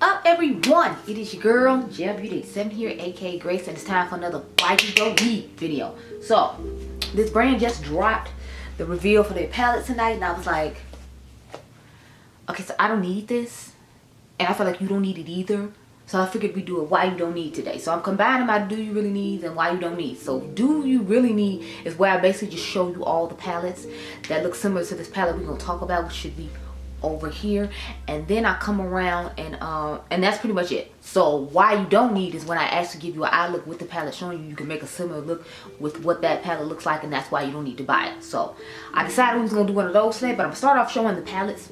up, everyone? It is your girl GELBEAUTY 7 here, aka Grace, and it's time for another YGOD video. So this brand just dropped the reveal for their palette tonight, and I was like, okay, so I don't need this, and I feel like you don't need it either. So I figured we'd do a why you don't need today. So I'm combining my do you really need and why you don't need. So do you really need is where I basically just show you all the palettes that look similar to this palette we're gonna talk about, which should be over here, and then I come around and that's pretty much it. So why you don't need is when I actually give you an eye look with the palette, showing you can make a similar look with what that palette looks like, and that's why you don't need to buy it. So I decided we was gonna do one of those today, but I'm gonna start off showing the palettes,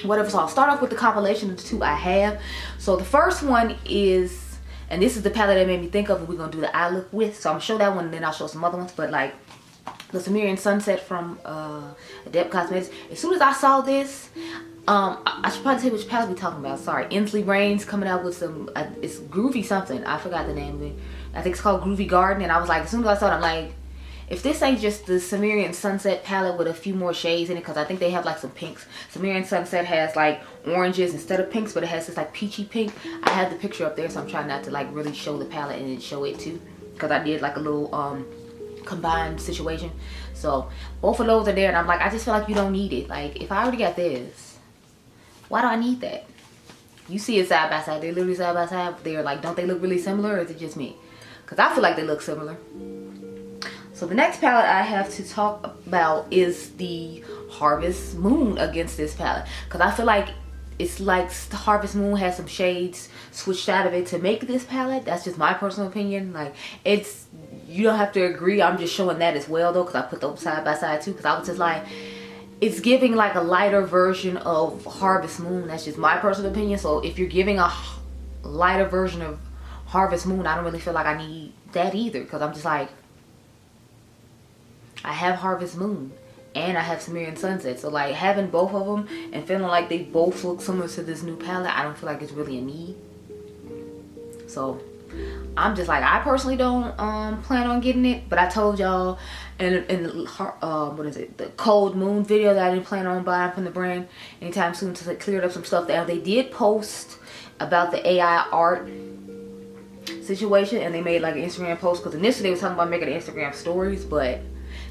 whatever. So I'll start off with the compilation of the two I have. So the first one is, and this is the palette that made me think of and we're gonna do the eye look with. So I'm gonna show that one and then I'll show some other ones, but like the Samarian Sunset from Adept Cosmetics. As soon as I saw this, I should probably say which palette we talking about. Sorry, Ensley Brains coming out with some, it's Groovy something. I forgot the name of it. I think it's called Groovy Garden. And I was like, as soon as I saw it, I'm like, if this ain't just the Samarian Sunset palette with a few more shades in it, because I think they have like some pinks. Samarian Sunset has like oranges instead of pinks, but it has this like peachy pink. I have the picture up there, so I'm trying not to like really show the palette and then show it too, because I did like a little combined situation. So both of those are there, and I'm like, I just feel like you don't need it. Like, if I already got this, why do I need that? You see it side by side. They're literally side by side. They're like, don't they look really similar, or is it just me? Because I feel like they look similar. So the next palette I have to talk about is the Harvest Moon against this palette, because I feel like it's like the Harvest Moon has some shades switched out of it to make this palette. That's just my personal opinion. Like, it's, you don't have to agree. I'm just showing that as well though, because I put those side by side too, because I was just like, it's giving like a lighter version of Harvest Moon. That's just my personal opinion. So if you're giving a lighter version of Harvest Moon, I don't really feel like I need that either, because I'm just like, I have Harvest Moon and I have Samarian Sunset. So like, having both of them and feeling like they both look similar to this new palette, I don't feel like it's really a need. So I'm just like, I personally don't plan on getting it, but I told y'all in what is it, the Cold Moon video, that I didn't plan on buying from the brand anytime soon, to like cleared up some stuff that they did post about the AI art situation, and they made like an Instagram post, because initially they were talking about making Instagram stories, but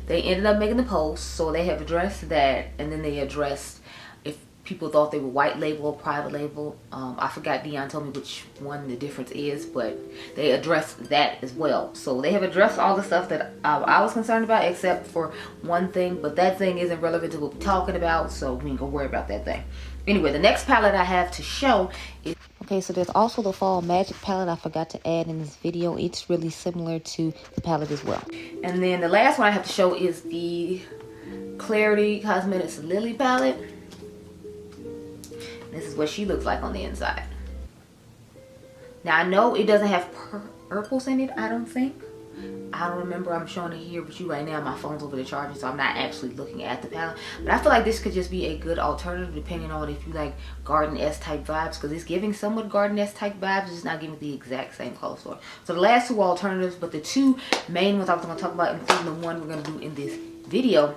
they ended up making the post. So they have addressed that, and then they addressed if people thought they were white label or private label. I forgot, Dion told me which one the difference is, but they addressed that as well. So they have addressed all the stuff that I was concerned about, except for one thing, but that thing isn't relevant to what we're talking about, so we ain't gonna worry about that thing. Anyway, the next palette I have to show is, okay, so there's also the Fall Magic palette I forgot to add in this video. It's really similar to the palette as well. And then the last one I have to show is the Clarity Cosmetics Lily palette. This is what she looks like on the inside. Now I know it doesn't have purples in it, I don't think. I don't remember. I'm showing it here with you right now. My phone's over the charging, so I'm not actually looking at the palette. But I feel like this could just be a good alternative, depending on if you like garden-esque type vibes, because it's giving somewhat garden-esque type vibes. It's not giving the exact same color story. So the last two are alternatives, but the two main ones I was going to talk about, including the one we're going to do in this video,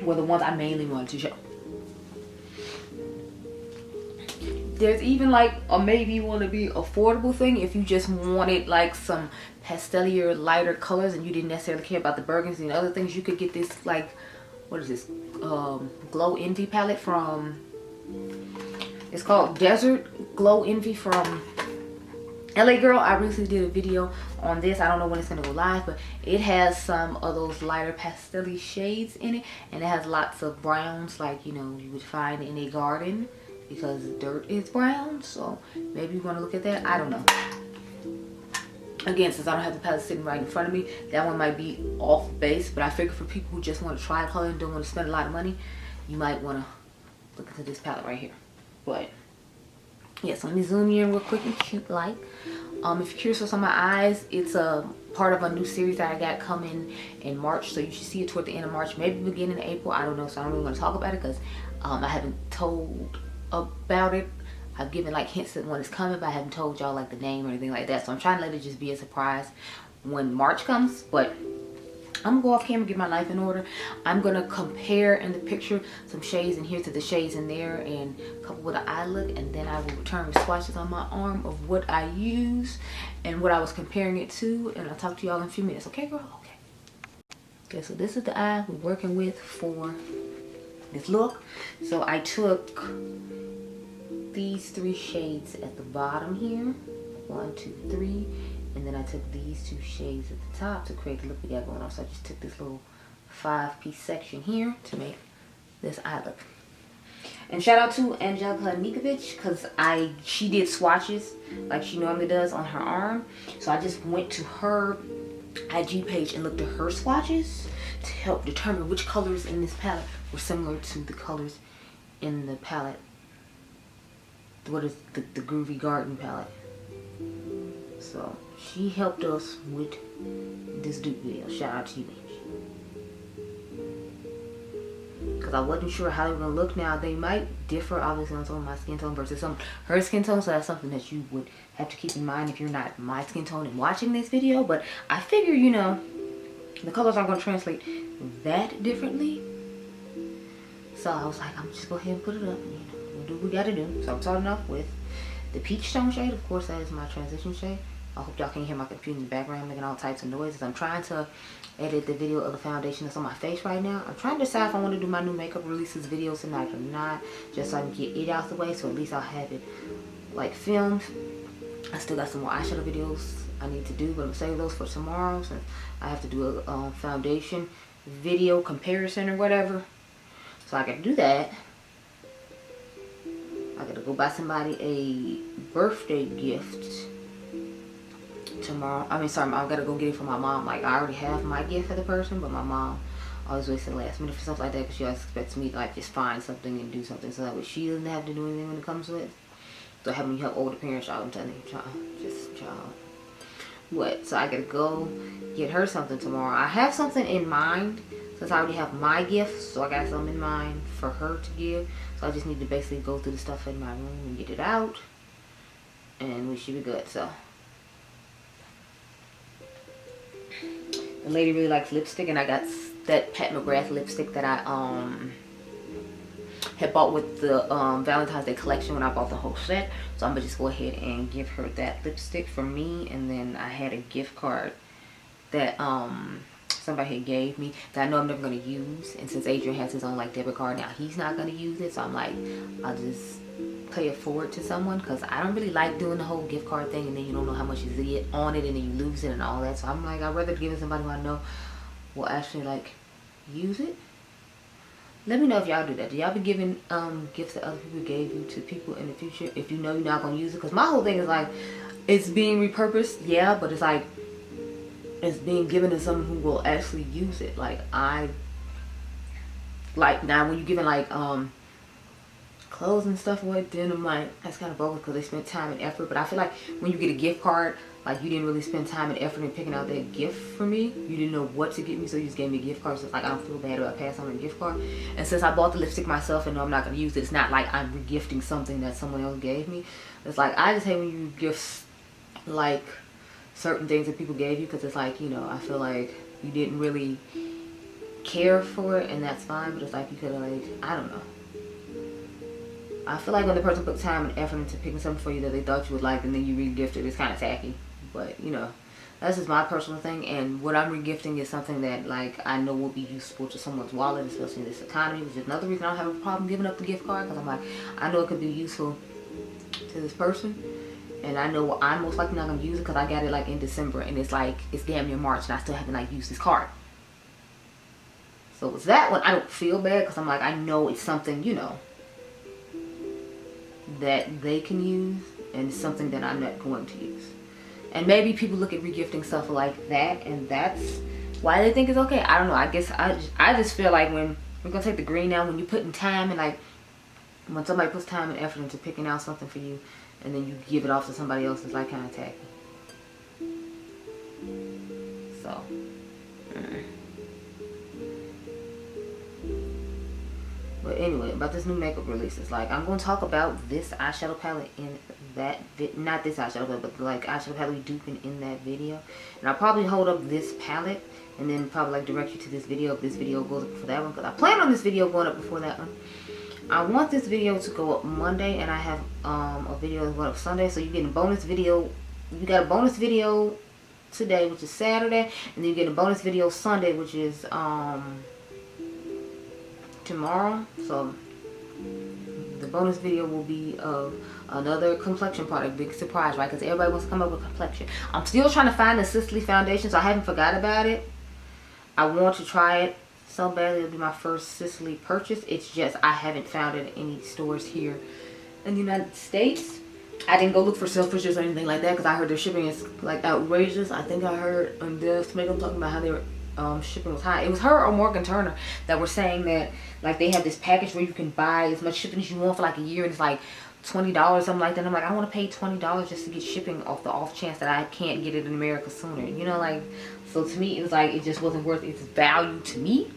were the ones I mainly wanted to show. There's even like a maybe want to be affordable thing if you just wanted like some pastelier lighter colors and you didn't necessarily care about the burgundies and other things. You could get this like, what is this, Glow Envy palette from, it's called Desert Glow Envy from LA Girl. I recently did a video on this. I don't know when it's going to go live, but it has some of those lighter pastel shades in it, and it has lots of browns like, you know, you would find in a garden, because dirt is brown. So maybe you want to look at that. I don't know. Again, since I don't have the palette sitting right in front of me, that one might be off base, but I figure for people who just want to try a color and don't want to spend a lot of money, you might want to look into this palette right here. But yeah, so let me zoom you in real quick and cute like. If you're curious what's on my eyes, it's a part of a new series that I got coming in March, so you should see it toward the end of March, maybe beginning of April. I don't know, so I don't really want to talk about it, because I haven't told about it. I've given like hints that when it's coming, but I haven't told y'all like the name or anything like that. So I'm trying to let it just be a surprise when March comes. But I'm gonna go off camera, get my life in order. I'm gonna compare in the picture some shades in here to the shades in there and couple with an eye look, and then I will return with swatches on my arm of what I use and what I was comparing it to, and I'll talk to y'all in a few minutes. Okay, girl? Okay, so this is the eye we're working with for this look. So I took these 3 shades at the bottom here, 1, 2, 3. And then I took these 2 shades at the top to create the look we got going on. So I just took this little 5-piece section here to make this eye look. And shout out to Angelica Mikovic, because she did swatches like she normally does on her arm. So I just went to her IG page and looked at her swatches to help determine which colors in this palette were similar to the colors in the palette. What is the Groovy Garden palette. So she helped us with this dupe video. Shout out to you, because I wasn't sure how they were gonna look. Now they might differ obviously on some of my skin tone versus some her skin tone, so that's something that you would have to keep in mind if you're not my skin tone and watching this video. But I figure, you know, the colors aren't gonna translate that differently, so I was like, I'm just go ahead and put it up and, you know, we'll do what we gotta do. So I'm starting off with the peach tone shade. Of course, that is my transition shade. I hope y'all can hear my computer in the background making all types of noises. I'm trying to edit the video of the foundation that's on my face right now. I'm trying to decide if I want to do my new makeup releases videos tonight or not, just so I can get it out the way, so at least I'll have it like filmed. I still got some more eyeshadow videos I need to do, but I'm saving those for tomorrow since I have to do a foundation video comparison or whatever. So I gotta do that. I gotta go buy somebody a birthday gift tomorrow. I gotta go get it for my mom. Like, I already have my gift for the person, but my mom always waits to the last minute for stuff like that, because she always expects me to like just find something and do something, so that way she doesn't have to do anything when it comes to it. So having you help older parents, y'all, I'm telling you, child, what? So I gotta go get her something tomorrow. I have something in mind since I already have my gift, so I got something in mind for her to give. So I just need to basically go through the stuff in my room and get it out, and we should be good. So the lady really likes lipstick, and I got that Pat McGrath lipstick that I had bought with the Valentine's Day collection when I bought the whole set. So I'm gonna just go ahead and give her that lipstick for me. And then I had a gift card that somebody had gave me that I know I'm never gonna use, and since Adrian has his own like debit card now, he's not gonna use it, so I'm like, I'll just pay it forward to someone, because I don't really like doing the whole gift card thing and then you don't know how much is on it and then you lose it and all that. So I'm like, I'd rather give it to somebody who I know will actually like use it. Let me know if y'all do that. Do y'all be giving gifts that other people gave you to people in the future if you know you're not gonna use it? Because my whole thing is like, it's being repurposed, yeah, but it's like it's being given to someone who will actually use it. Like, I like, now when you're giving like clothes and stuff away, then I'm like, that's kind of bogus because they spent time and effort. But I feel like when you get a gift card, like, you didn't really spend time and effort in picking out that gift for me. You didn't know what to get me, so you just gave me a gift card. So it's like, I don't feel bad about passing on a gift card. And since I bought the lipstick myself and know I'm not going to use it, it's not like I'm regifting something that someone else gave me. It's like, I just hate when you gift like certain things that people gave you, because it's like, you know, I feel like you didn't really care for it, and that's fine, but it's like you could have, like, I don't know. I feel like when the person put time and effort into picking something for you that they thought you would like, and then you re-gift it, it's kind of tacky. But, you know, that's just my personal thing. And what I'm re-gifting is something that, like, I know will be useful to someone's wallet, especially in this economy, which is another reason I don't have a problem giving up the gift card, because I'm like, I know it could be useful to this person. And I know I'm most likely not going to use it because I got it, like, in December, and it's like, it's damn near March, and I still haven't, like, used this card. So it's that one. I don't feel bad, because I'm like, I know it's something, you know, that they can use, and it's something that I'm not going to use. And maybe people look at regifting stuff like that, and that's why they think it's okay. I don't know. I guess I just feel like when we're going to take the green now, when you put in time, and like when somebody puts time and effort into picking out something for you, and then you give it off to somebody else, it's like kind of tacky. So but anyway, about this new makeup release, it's like, I'm going to talk about this eyeshadow palette in that not this eyeshadow, but like eyeshadow palette we duping in that video. And I'll probably hold up this palette and then probably like direct you to this video if this video goes up before that one, because I plan on this video going up before that one. I want this video to go up Monday, and I have a video going up Sunday, so you're getting a bonus video. You got a bonus video today, which is Saturday, and then you get a bonus video Sunday, which is tomorrow. So the bonus video will be of another complexion product. Big surprise, right? Because everybody wants to come up with complexion. I'm still trying to find the Sisley foundation, so I haven't forgot about it. I want to try it so badly. It'll be my first Sisley purchase. It's just I haven't found it in any stores here in the United States. I didn't go look for selfishes or anything like that because I heard their shipping is like outrageous. I think I heard on Diypansy talking about how they were shipping was high. It was her or Morgan Turner that were saying that like they have this package where you can buy as much shipping as you want for like a year, and it's like $20, something like that. And I'm like, I want to pay $20 just to get shipping off the off chance that I can't get it in America sooner, you know, like. So to me, it was like it just wasn't worth its value to me.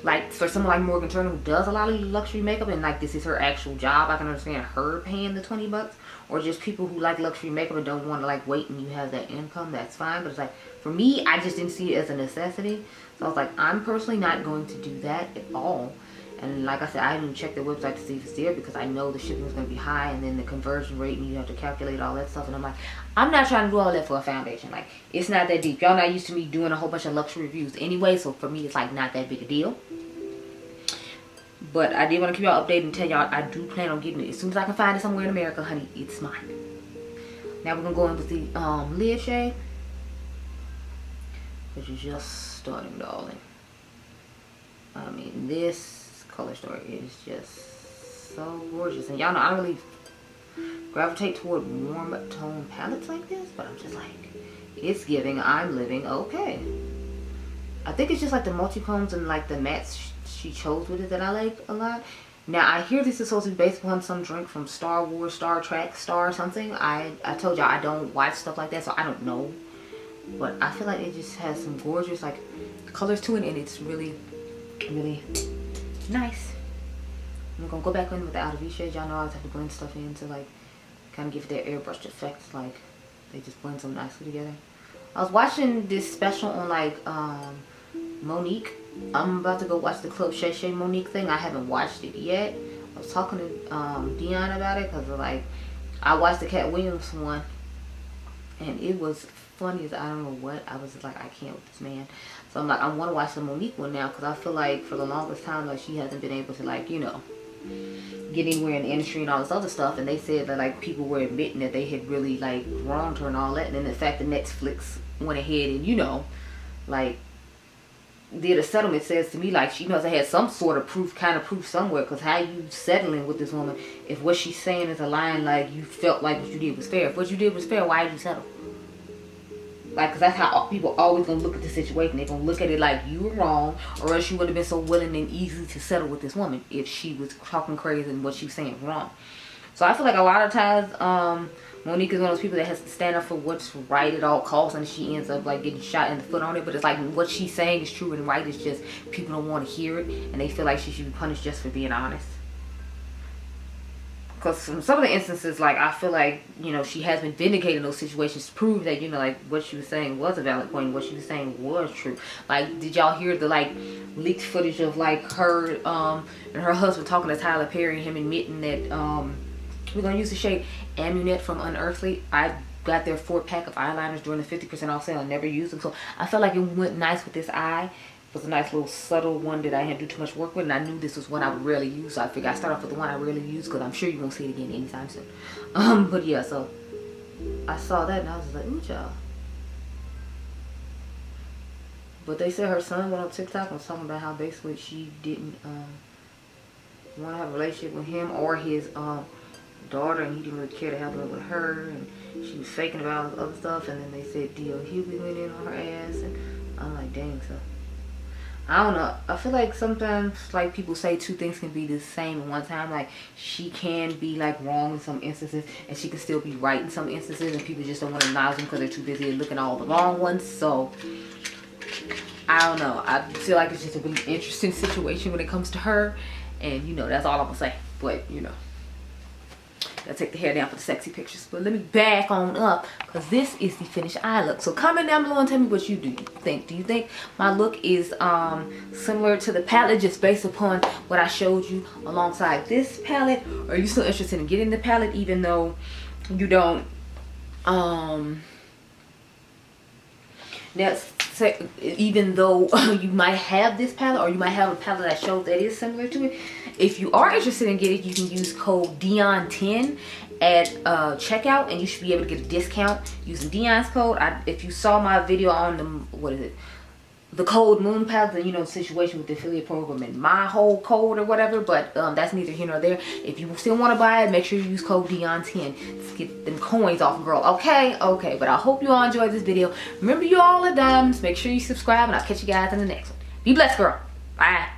Like for someone like Morgan Turner who does a lot of luxury makeup and like this is her actual job, I can understand her paying the 20 bucks. Or just people who like luxury makeup and don't want to like wait and you have that income, that's fine. But it's like for me, I just didn't see it as a necessity. So I was like, I'm personally not going to do that at all. And like I said, I didn't check their website to see if it's there because I know the shipping is going to be high, and then the conversion rate, and you have to calculate all that stuff. And I'm like, I'm not trying to do all that for a foundation. Like, it's not that deep. Y'all not used to me doing a whole bunch of luxury reviews anyway, so for me, it's like not that big a deal. But I did want to keep y'all updated and tell y'all I do plan on getting it. As soon as I can find it somewhere in America, honey, it's mine. Now we're going to go in with the lid shade, which is just stunning, darling. I mean, this color story is just so gorgeous. And y'all know I really gravitate toward warm tone palettes like this, but I'm just like, it's giving I'm living okay. I think it's just like the multi-chromes and like the mattes she chose with it that I like a lot. Now I hear this is supposed to be based upon some drink from Star Wars, Star Trek, Star something. I told y'all I don't watch stuff like that, so I don't know. But I feel like it just has some gorgeous like colors to it, and it's really, really nice. I'm gonna go back in with the outer V shade. Y'all know I always have to blend stuff in to like kind of give it that airbrushed effect. Like they just blend so nicely together. I was watching this special on like Monique. I'm about to go watch the Club Shay Shay Monique thing. I haven't watched it yet. I was talking to Dion about it because like I watched the Cat Williams one, and it was funny as I don't know what. I was just like, I can't with this man. So I'm like, I want to watch the Monique one now because I feel like for the longest time like she hasn't been able to like, you know, get anywhere in the industry and all this other stuff. And they said that like people were admitting that they had really like wronged her and all that. And then the fact that Netflix went ahead and, you know, like did a settlement says to me like she must have had some sort of proof, kind of proof somewhere. Because how you settling with this woman if what she's saying is a line like you felt like what you did was fair? If what you did was fair, why did you settle? Like, because that's how people always gonna look at the situation. They're gonna look at it like you were wrong, or else you would have been so willing and easy to settle with this woman if she was talking crazy and what she was saying was wrong. So I feel like a lot of times Monique is one of those people that has to stand up for what's right at all costs, and she ends up like getting shot in the foot on it. But it's like what she's saying is true and right. It's just people don't want to hear it, and they feel like she should be punished just for being honest. Because from some of the instances, like, I feel like, you know, she has been vindicated in those situations to prove that, you know, like, what she was saying was a valid point. What she was saying was true. Like, did y'all hear the, like, leaked footage of, like, her and her husband talking to Tyler Perry and him admitting that we're going to use the shade Amunet from Unearthly. I got their 4-pack of eyeliners during the 50% off sale and never used them. So I felt like it went nice with this eye. It was a nice little subtle one that I didn't do too much work with, and I knew this was one I would rarely use, so I figured I'd start off with the one I rarely use because I'm sure you won't see it again anytime soon. But yeah, so I saw that and I was like, ooh, child. But they said her son went on TikTok and was talking about how basically she didn't want to have a relationship with him or his daughter, and he didn't really care to have it with her, and she was faking about all this other stuff. And then they said D.O. Hughley went in on her ass, and I'm like, dang. So I don't know. I feel like sometimes, like, people say two things can be the same at one time. Like, she can be, like, wrong in some instances, and she can still be right in some instances, and people just don't want to acknowledge them because they're too busy looking at all the wrong ones. So, I don't know. I feel like it's just a really interesting situation when it comes to her, and, you know, that's all I'm going to say. But, you know. Gotta take the hair down for the sexy pictures. But let me back on up, because this is the finished eye look. So comment down below and tell me what you think. Do you think my look is similar to the palette just based upon what I showed you alongside this palette? Or are you still interested in getting the palette even though you don't even though you might have this palette, or you might have a palette that shows that is similar to it? If you are interested in getting it, you can use code Dion10 at checkout, and you should be able to get a discount using Dion's code. If you saw my video on the code moon palette, then you know the situation with the affiliate program and my whole code or whatever, but that's neither here nor there. If you still want to buy it, make sure you use code Dion10 to get them coins off, girl. Okay, but I hope you all enjoyed this video. Remember, you all are diamonds. Make sure you subscribe, and I'll catch you guys in the next one. Be blessed, girl. Bye.